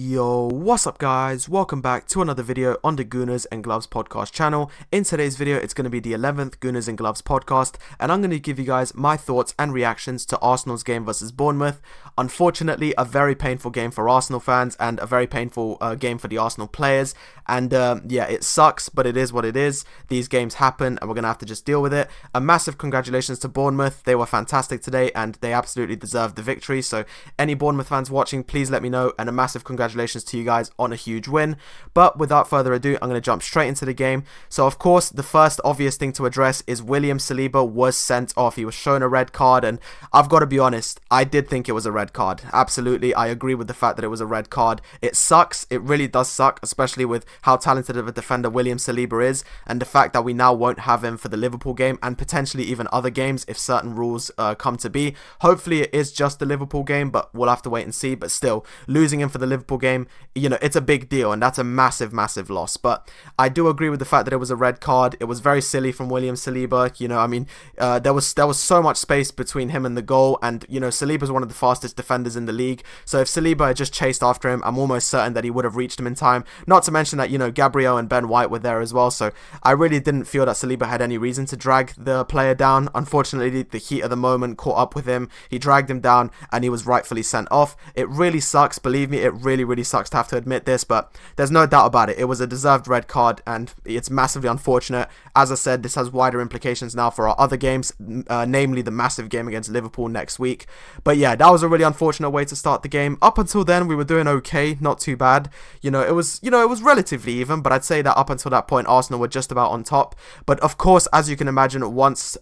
Yo, what's up guys? Welcome back to another video on the Gooners and Gloves podcast channel. In today's video, it's going to be the 11th Gooners and Gloves podcast, and I'm going to give you guys my thoughts and reactions to Arsenal's game versus Bournemouth. Unfortunately, a very painful game for Arsenal fans and a very painful game for the Arsenal players. And yeah, it sucks, but it is what it is. These games happen and we're going to have to just deal with it. A massive congratulations to Bournemouth. They were fantastic today and they absolutely deserved the victory. So any Bournemouth fans watching, please let me know, and a massive congratulations to you guys on a huge win. But without further ado, I'm going to jump straight into the game. So of course, the first obvious thing to address is William Saliba was sent off. He was shown a red card, and I've got to be honest, I did think it was a red card. Absolutely, I agree with the fact that it was a red card. It sucks. It really does suck, especially with how talented of a defender William Saliba is, and the fact that we now won't have him for the Liverpool game and potentially even other games if certain rules come to be. Hopefully it is just the Liverpool game, but we'll have to wait and see. But still, losing him for the Liverpool game, you know, it's a big deal, and that's a massive loss. But I do agree with the fact that it was a red card. It was very silly from William Saliba. You know, I mean, there was so much space between him and the goal, and you know, Saliba's one of the fastest defenders in the league. So if Saliba had just chased after him, I'm almost certain that he would have reached him in time. Not to mention that, you know, Gabriel and Ben White were there as well. So I really didn't feel that Saliba had any reason to drag the player down. Unfortunately, the heat of the moment caught up with him. He dragged him down and he was rightfully sent off. It really sucks. Believe me, it really sucks to have to admit this, but there's no doubt about it. It was a deserved red card and it's massively unfortunate. As I said, this has wider implications now for our other games, namely the massive game against Liverpool next week. But yeah, that was a really unfortunate way to start the game. Up until then, we were doing okay, not too bad. It was relatively even, but I'd say that up until that point, Arsenal were just about on top. But of course, as you can imagine, once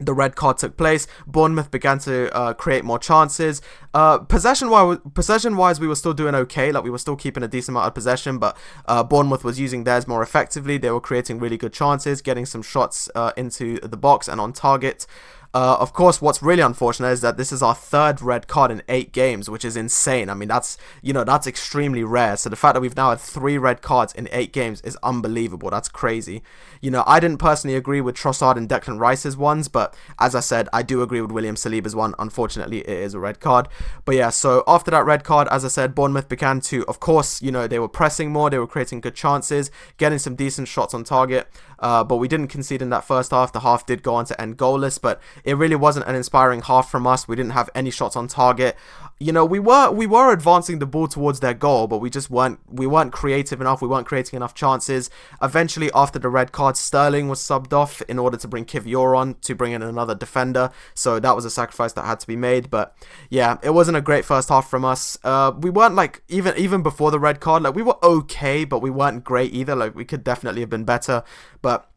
the red card took place, Bournemouth began to create more chances. Possession-wise, we were still doing okay. Like, we were still keeping a decent amount of possession, but Bournemouth was using theirs more effectively. They were creating really good chances, getting some shots into the box and on target. Of course, what's really unfortunate is that this is our third red card in 8 games, which is insane. I mean, that's extremely rare. So the fact that we've now had 3 red cards in 8 games is unbelievable. That's crazy. You know, I didn't personally agree with Trossard and Declan Rice's ones, but as I said, I do agree with William Saliba's one. Unfortunately, it is a red card. But yeah, so after that red card, as I said, Bournemouth began to, of course, you know, they were pressing more, they were creating good chances, getting some decent shots on target. But we didn't concede in that first half. The half did go on to end goalless, but it really wasn't an inspiring half from us. We didn't have any shots on target. You know, we were advancing the ball towards their goal, but we weren't creative enough. We weren't creating enough chances. Eventually, after the red card, Sterling was subbed off in order to bring Kivior on to bring in another defender. So that was a sacrifice that had to be made. But yeah, it wasn't a great first half from us. We weren't like, even before the red card, like, we were okay, but we weren't great either. Like, we could definitely have been better. But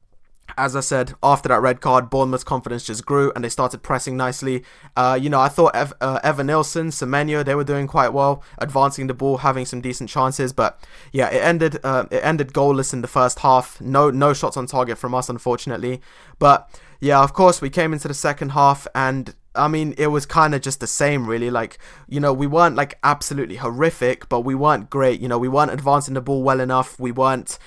as I said, after that red card, Bournemouth's confidence just grew and they started pressing nicely. You know, I thought Evan Nilsson, Semenyo, they were doing quite well, advancing the ball, having some decent chances. But yeah, it ended goalless in the first half. No shots on target from us, unfortunately. But yeah, of course, we came into the second half and I mean, it was kind of just the same, really. Like, you know, we weren't like absolutely horrific, but we weren't great. You know, we weren't advancing the ball well enough. We weren't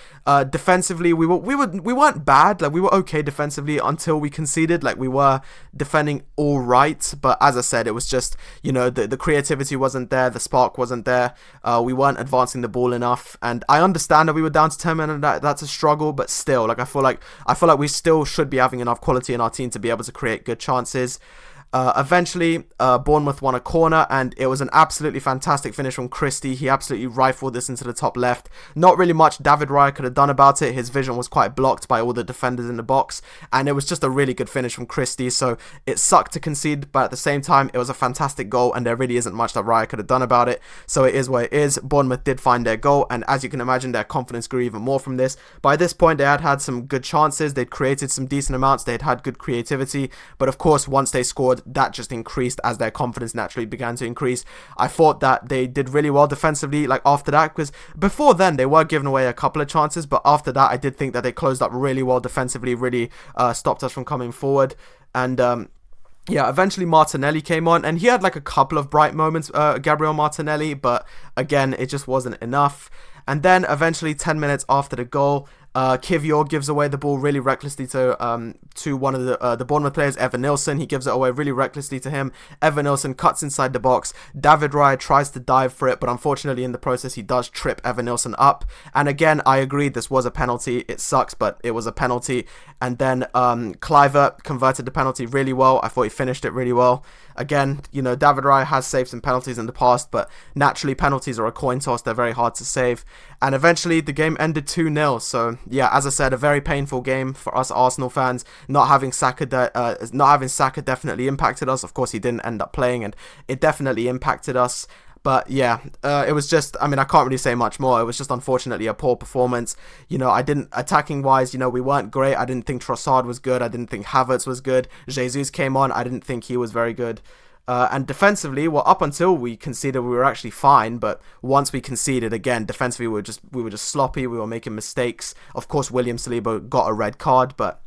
defensively. We weren't bad. Like, we were okay defensively until we conceded. Like, we were defending all right, but as I said, it was just, you know, the creativity wasn't there, the spark wasn't there. We weren't advancing the ball enough, and I understand that we were down to 10 men and that's a struggle, but still, like, I feel like we still should be having enough quality in our team to be able to create good chances. Eventually, Bournemouth won a corner, and it was an absolutely fantastic finish from Christie. He absolutely rifled this into the top left. Not really much David Raya could have done about it. His vision was quite blocked by all the defenders in the box, and it was just a really good finish from Christie. So it sucked to concede, but at the same time, it was a fantastic goal, and there really isn't much that Raya could have done about it. So it is what it is. Bournemouth did find their goal, and as you can imagine, their confidence grew even more from this. By this point, they had some good chances. They'd created some decent amounts. They'd had good creativity, but of course, once they scored, that just increased as their confidence naturally began to increase. I thought that they did really well defensively, like, after that, because before then they were giving away a couple of chances, but after that I did think that they closed up really well defensively, really stopped us from coming forward. And yeah, eventually Martinelli came on, and he had like a couple of bright moments, Gabriel Martinelli, but again, it just wasn't enough. And then eventually 10 minutes after the goal, Kivior gives away the ball really recklessly to one of the Bournemouth players, Evan Nilsson. He gives it away really recklessly to him. Evan Nilsson cuts inside the box. David Raya tries to dive for it, but unfortunately in the process he does trip Evan Nilsson up. And again, I agree, this was a penalty. It sucks, but it was a penalty. And then Kluivert converted the penalty really well. I thought he finished it really well. Again, David Raya has saved some penalties in the past, but naturally penalties are a coin toss. They're very hard to save. And eventually the game ended 2-0. So yeah, as I said, a very painful game for us Arsenal fans. Not having Saka definitely impacted us. Of course, he didn't end up playing, and it definitely impacted us. But yeah, it was just, I can't really say much more. It was just unfortunately a poor performance. Attacking wise, we weren't great. I didn't think Trossard was good. I didn't think Havertz was good. Jesus came on. I didn't think he was very good. And defensively, well, up until we conceded, we were actually fine. But once we conceded, again, defensively, we were just sloppy. We were making mistakes. Of course, William Saliba got a red card, but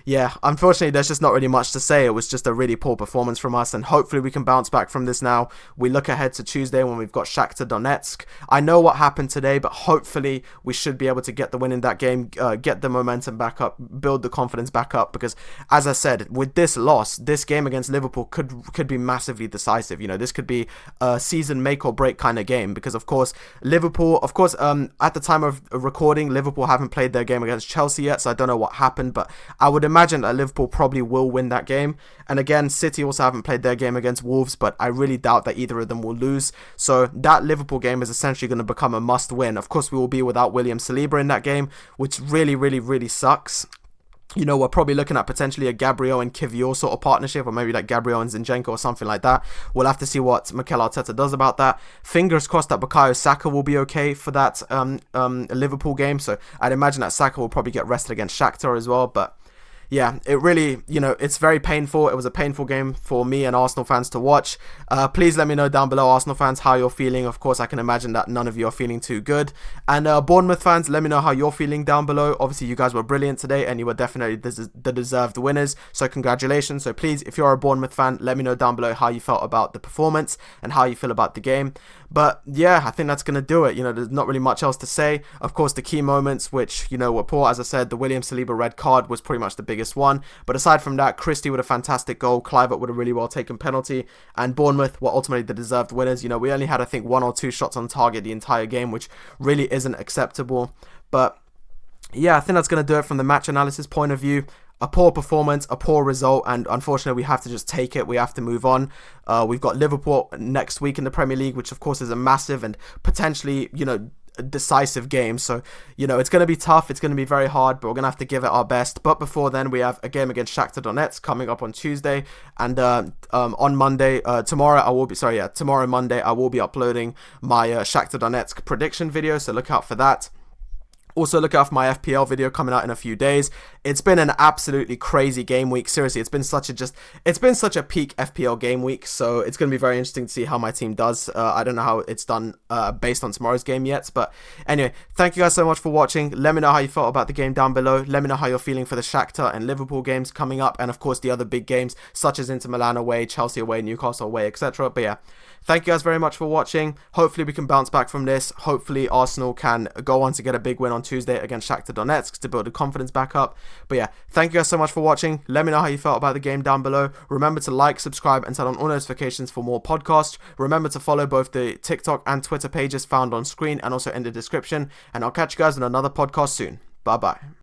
yeah, unfortunately, there's just not really much to say. It was just a really poor performance from us, and hopefully we can bounce back from this now. We look ahead to Tuesday when we've got Shakhtar Donetsk. I know what happened today, but hopefully we should be able to get the win in that game, get the momentum back up, build the confidence back up, because as I said, with this loss, this game against Liverpool could be massively decisive. This could be a season make or break kind of game, because of course, Liverpool, at the time of recording, Liverpool haven't played their game against Chelsea yet, so I don't know what happened, but I would imagine that Liverpool probably will win that game. And again, City also haven't played their game against Wolves, but I really doubt that either of them will lose. So that Liverpool game is essentially going to become a must win. Of course, we will be without William Saliba in that game, which really, really, really sucks. We're probably looking at potentially a Gabriel and Kivior sort of partnership, or maybe like Gabriel and Zinchenko or something like that. We'll have to see what Mikel Arteta does about that. Fingers crossed that Bukayo Saka will be okay for that Liverpool game. So I'd imagine that Saka will probably get rested against Shakhtar as well. But yeah, it really, it's very painful. It was a painful game for me and Arsenal fans to watch. Please let me know down below, Arsenal fans, how you're feeling. Of course, I can imagine that none of you are feeling too good. And Bournemouth fans, let me know how you're feeling down below. Obviously, you guys were brilliant today, and you were definitely the deserved winners. So congratulations. So please, if you're a Bournemouth fan, let me know down below how you felt about the performance and how you feel about the game. But yeah, I think that's going to do it. There's not really much else to say. Of course, the key moments, which, were poor. As I said, the William Saliba red card was pretty much the biggest one. But aside from that, Christie with a fantastic goal, Kluivert with a really well taken penalty, and Bournemouth were ultimately the deserved winners. We only had, I think, 1 or 2 shots on target the entire game, which really isn't acceptable. But yeah, I think that's going to do it from the match analysis point of view. A poor performance, a poor result, and unfortunately we have to just take it. We have to move on. We've got Liverpool next week in the Premier League, which of course is a massive and potentially, decisive game. So, it's going to be tough. It's going to be very hard, but we're going to have to give it our best. But before then, we have a game against Shakhtar Donetsk coming up on Tuesday. And on Monday, tomorrow Monday, I will be uploading my Shakhtar Donetsk prediction video. So look out for that. Also, look out for my FPL video coming out in a few days. It's been an absolutely crazy game week. Seriously, it's been such a peak FPL game week. So it's going to be very interesting to see how my team does. I don't know how it's done based on tomorrow's game yet. But anyway, thank you guys so much for watching. Let me know how you felt about the game down below. Let me know how you're feeling for the Shakhtar and Liverpool games coming up. And of course, the other big games such as Inter Milan away, Chelsea away, Newcastle away, etc. But yeah, thank you guys very much for watching. Hopefully we can bounce back from this. Hopefully Arsenal can go on to get a big win on Tuesday against Shakhtar Donetsk to build the confidence back up. But yeah, thank you guys so much for watching. Let me know how you felt about the game down below. Remember to like, subscribe, and turn on all notifications for more podcasts. Remember to follow both the TikTok and Twitter pages found on screen and also in the description. And I'll catch you guys in another podcast soon. Bye bye.